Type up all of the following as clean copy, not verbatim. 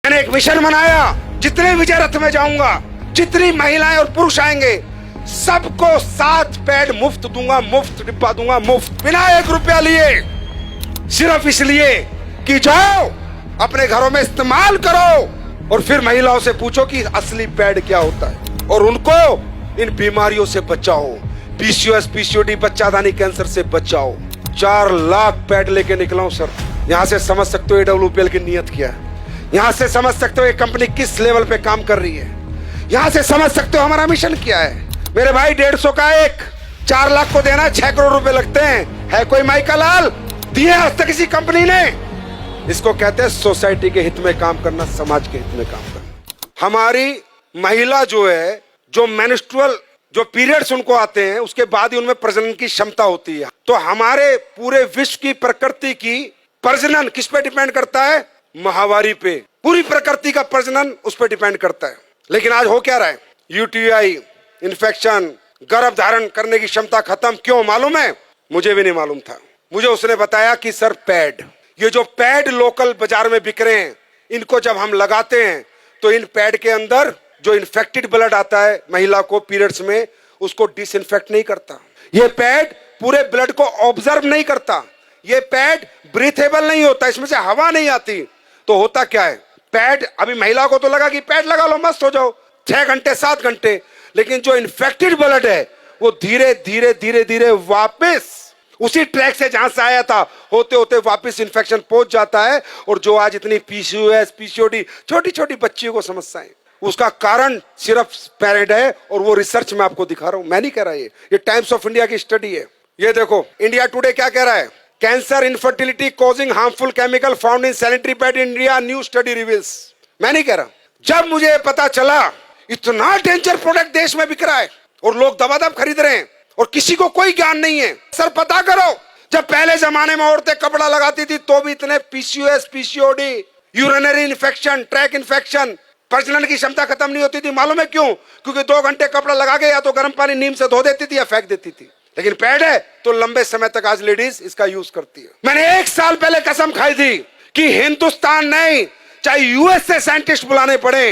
मैंने एक मिशन बनाया, जितने विजय रथ में जाऊंगा, जितनी महिलाएं और पुरुष आएंगे, सबको 7 पैड मुफ्त दूंगा, मुफ्त डिब्बा दूंगा, मुफ्त, बिना 1 रुपया लिए। सिर्फ इसलिए कि जाओ अपने घरों में इस्तेमाल करो और फिर महिलाओं से पूछो कि असली पैड क्या होता है और उनको इन बीमारियों से बचाओ। पीसीओएस, पीसीओडी, बच्चादानी कैंसर से बचाओ। 4 लाख पैड लेके निकला हूं सर। यहां से समझ सकते हो AWPL की नीयत क्या है। यहां से समझ सकते हो ये कंपनी किस लेवल पे काम कर रही है। यहां से समझ सकते हो हमारा मिशन क्या है। मेरे भाई 150 का एक, 4 लाख को देना 6 करोड़ रुपए लगते हैं। है कोई माई का लाल दिए आज तक किसी कंपनी ने? इसको कहते हैं सोसाइटी के हित में काम करना, समाज के हित में काम करना। हमारी महिला जो है, जो मेंस्ट्रुअल जो पीरियड्स उनको आते हैं, उसके बाद ही उनमें प्रजनन की क्षमता होती है। तो हमारे पूरे विश्व की प्रकृति की प्रजनन किस पे डिपेंड करता है? माहवारी पे। पूरी प्रकृति का प्रजनन उस पर डिपेंड करता है। लेकिन आज हो क्या रहा है? यूटीआई, इन्फेक्शन, गर्भ धारण करने की क्षमता खत्म। क्यों मालूम है? मुझे भी नहीं मालूम था। मुझे उसने बताया कि सर पैड, ये जो पैड लोकल बाजार में बिक रहे हैं, इनको जब हम लगाते हैं तो इन पैड के अंदर जो इन्फेक्टेड ब्लड आता है महिला को पीरियड्स में, उसको डिसइंफेक्ट नहीं करता। ये पैड पूरे ब्लड को ऑब्जर्व नहीं करता। ये पैड ब्रीथेबल नहीं होता, इसमें से हवा नहीं आती। तो होता क्या है? पैड, अभी महिला को तो लगा कि पैड लगा लो मस्त हो जाओ, 6 घंटे 7 घंटे, लेकिन जो इन्फेक्टेड ब्लड है वो धीरे धीरे धीरे धीरे वापस उसी ट्रैक से जहां से आया था होते होते वापस इन्फेक्शन पहुंच जाता है। और जो आज इतनी पीसीओएस, पीसीओडी, छोटी छोटी बच्चियों को समस्याएं, उसका कारण सिर्फ पैड है। और वो रिसर्च में आपको दिखा रहा हूं, मैं नहीं कह रहा, ये टाइम्स ऑफ इंडिया की स्टडी है। ये देखो इंडिया टुडे क्या कह रहा है? Cancer, infertility causing harmful chemical found in sanitary pad in India, new study reveals. मैं नहीं कह रहा। जब मुझे पता चला इतना डेंजर प्रोडक्ट देश में बिक रहा है और लोग दबादब खरीद रहे हैं और किसी को कोई ज्ञान नहीं है, सर पता करो, जब पहले जमाने में औरतें कपड़ा लगाती थी तो भी इतने PCOS, PCOD, urinary infection, track infection, प्रजनन की क्षमता खत्म नहीं होती थी। मालूम है क्यों? क्योंकि 2 घंटे कपड़ा लगा के या तो गर्म पानी नीम से धो देती थी या फेंक देती थी। लेकिन पैड है तो लंबे समय तक आज लेडीज इसका यूज करती है। मैंने 1 साल पहले कसम खाई थी कि हिंदुस्तान नहीं, चाहे यूएस से साइंटिस्ट बुलाने पड़े,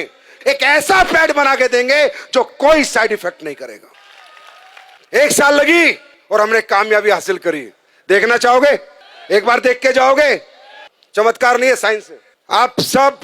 एक ऐसा पैड बना के देंगे जो कोई साइड इफेक्ट नहीं करेगा। 1 साल लगी और हमने कामयाबी हासिल करी। देखना चाहोगे? एक बार देख के जाओगे। चमत्कार नहीं है, साइंस है। आप सब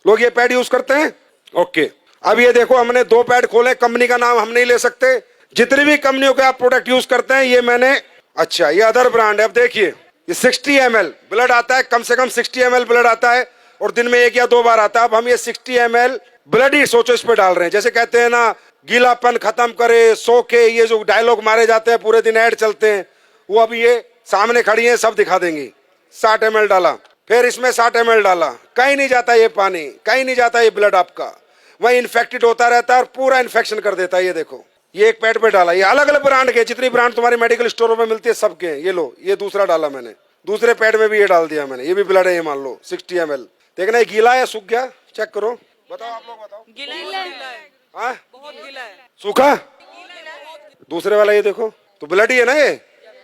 लोग ये पैड यूज करते हैं? ओके, अब ये देखो हमने 2 पैड खोले। कंपनी का नाम हम नहीं ले सकते। जितनी भी कंपनियों के आप प्रोडक्ट यूज करते हैं, ये मैंने, अच्छा ये अदर ब्रांड है। अब देखिए ये 60 ml ब्लड आता है, कम से कम 60 ml ब्लड आता है और दिन में 1 या 2 बार आता है। अब हम ये 60 ml ब्लड ही सोचो इस पे डाल रहे हैं। जैसे कहते हैं ना, गीलापन खत्म करे, सो के, ये जो डायलॉग मारे जाते हैं, पूरे दिन ऐड चलते हैं, वो अभी ये सामने खड़ी है, सब दिखा देंगी। 60 ml डाला, फिर इसमें 60 ml डाला, कहीं नहीं जाता ये पानी, कहीं नहीं जाता ये ब्लड आपका, वही इन्फेक्टेड होता रहता है और पूरा इन्फेक्शन कर देता है। ये देखो ये एक पैड पे डाला, ये अलग अलग ब्रांड के, जितनी ब्रांड तुम्हारे मेडिकल स्टोरों में मिलती है सबके। ये लो, ये दूसरा डाला मैंने, दूसरे पैड में भी ये डाल दिया मैंने। ये भी ब्लड है, ये मान लो 60 ml। देखना ये गीला है, सूख गया, चेक करो, बताओ आप लोग बताओ। गीला है, हाँ बहुत गीला है। सूखा? दूसरे वाला ये देखो तो ब्लड ही है ना। ये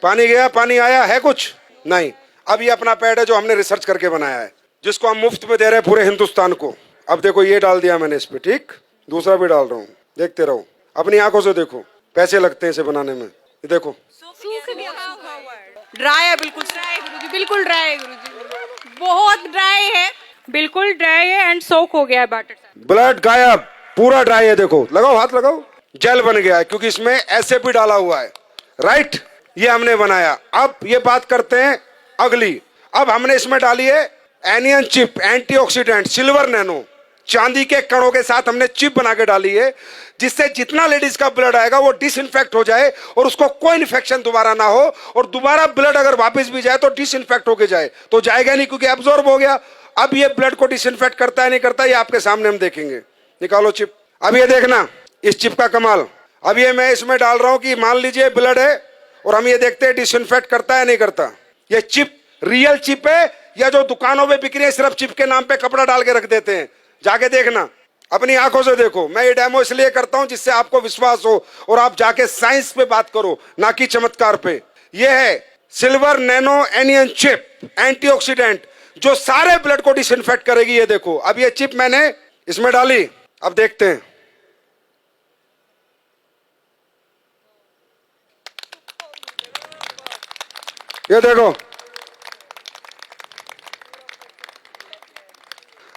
पानी गया, पानी आया है कुछ नहीं। अब ये अपना पैड है जो हमने रिसर्च करके बनाया है, जिसको हम मुफ्त में दे रहे हैं पूरे हिंदुस्तान को। अब देखो ये डाल दिया मैंने इस पे, ठीक, दूसरा भी डाल रहा हूँ, देखते रहो, अपनी आंखों से देखो। पैसे लगते हैं इसे बनाने में। ये देखो सूख गया, सूखा हुआ है, ड्राई है, बिल्कुल ड्राई है गुरुजी, बिल्कुल ड्राई है गुरुजी, बहुत ड्राई है, बिल्कुल ड्राई है एंड सोक हो गया है वाटर से। ब्लड गायब, पूरा ड्राई है। देखो, लगाओ हाथ लगाओ, जेल बन गया है क्योंकि इसमें ऐसे भी डाला हुआ है, राइट। ये हमने बनाया। अब ये बात करते हैं अगली। अब हमने इसमें डाली है anion chip, antioxidant, silver nano, चांदी के कणों के साथ हमने चिप बना के डाली है, जिससे जितना लेडीज का ब्लड आएगा वो डिसइंफेक्ट हो जाए और उसको कोई इन्फेक्शन दोबारा ना हो। और दोबारा ब्लड अगर वापस भी जाए तो डिसइंफेक्ट होके जाए, तो जाएगा नहीं क्योंकि एब्जॉर्ब हो गया। अब ये ब्लड को डिसइंफेक्ट करता है नहीं करता, ये आपके सामने हम देखेंगे। निकालो चिप। अब ये देखना इस चिप का कमाल। अब ये मैं इसमें डाल रहा हूं कि मान लीजिए ब्लड है और हम ये देखते हैं डिसइंफेक्ट करता है नहीं करता। ये चिप रियल चिप है या जो दुकानों में बिक रही है सिर्फ चिप के नाम पे कपड़ा डाल के रख देते हैं? जाके देखना, अपनी आंखों से देखो। मैं ये डेमो इसलिए करता हूं जिससे आपको विश्वास हो और आप जाके साइंस पे बात करो, ना कि चमत्कार पे। ये है silver nano anion chip antioxidant, जो सारे ब्लड को डिसइंफेक्ट करेगी। ये देखो, अब ये चिप मैंने इसमें डाली, अब देखते हैं। ये देखो,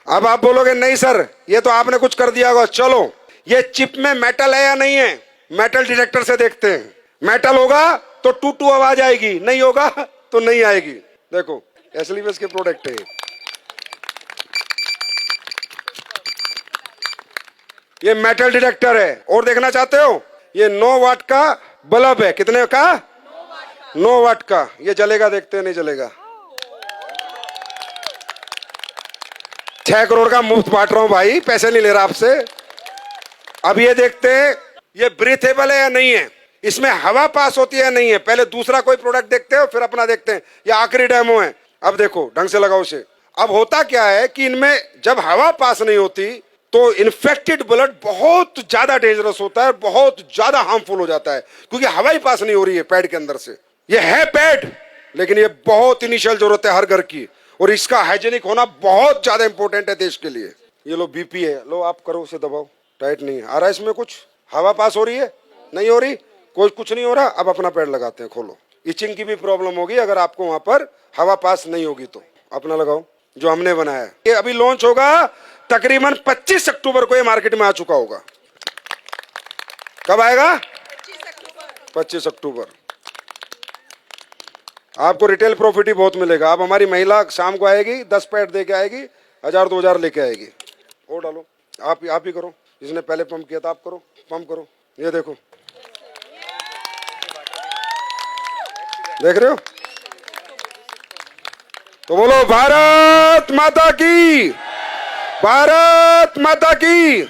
अब आप बोलोगे नहीं सर ये तो आपने कुछ कर दिया होगा। चलो ये चिप में मेटल है या नहीं है, मेटल डिटेक्टर से देखते हैं। मेटल होगा तो टू टू आवाज आएगी, नहीं होगा तो नहीं आएगी। देखो एसलीवेस के प्रोडक्ट है। ये मेटल डिटेक्टर है। और देखना चाहते हो, ये 9 वाट का बल्ब है। कितने का? 9 वाट का। ये जलेगा, देखते हैं नहीं जलेगा। 6 करोड़ का मुफ्त बांट रहा हूं भाई, पैसे नहीं ले रहा आपसे। अब ये देखते हैं ये ब्रीथेबल है या नहीं है, इसमें हवा पास होती है या नहीं है। पहले दूसरा कोई प्रोडक्ट देखते हो फिर अपना देखते हैं। ये आखिरी डेमो है। अब देखो ढंग से लगाओ इसे। अब होता क्या है कि इनमें जब हवा पास नहीं होती तो इन्फेक्टेड ब्लड बहुत ज्यादा डेंजरस होता है, बहुत ज्यादा हार्मफुल हो जाता है, क्योंकि हवा ही पास नहीं हो रही है पैड के अंदर से। ये है पैड, लेकिन ये बहुत इनिशियल जरूरत है हर घर की, और इसका हाइजेनिक होना बहुत ज्यादा इंपॉर्टेंट है देश के लिए। ये लो बीपी है, लो आप करो, उसे दबाओ। टाइट नहीं है, आ रहा है इसमें कुछ? हवा पास हो रही है? नहीं हो रही? कोई कुछ नहीं हो रहा। अब अपना पैड लगाते हैं, खोलो। इचिंग की भी प्रॉब्लम होगी अगर आपको वहां पर हवा पास नहीं होगी तो। अपना लगाओ जो हमने बनाया है। ये अभी लॉन्च होगा तकरीबन 25 अक्टूबर को। ये मार्केट में आ चुका होगा। कब आएगा? 25 अक्टूबर। आपको रिटेल प्रॉफिट ही बहुत मिलेगा। अब हमारी महिला शाम को आएगी, 10 पैड दे के आएगी, 1000-2000 लेके आएगी। और डालो, आप ही करो। जिसने पहले पंप किया था आप करो, पंप करो। ये देखो, देख रहे हो? तो बोलो भारत माता की, भारत माता की।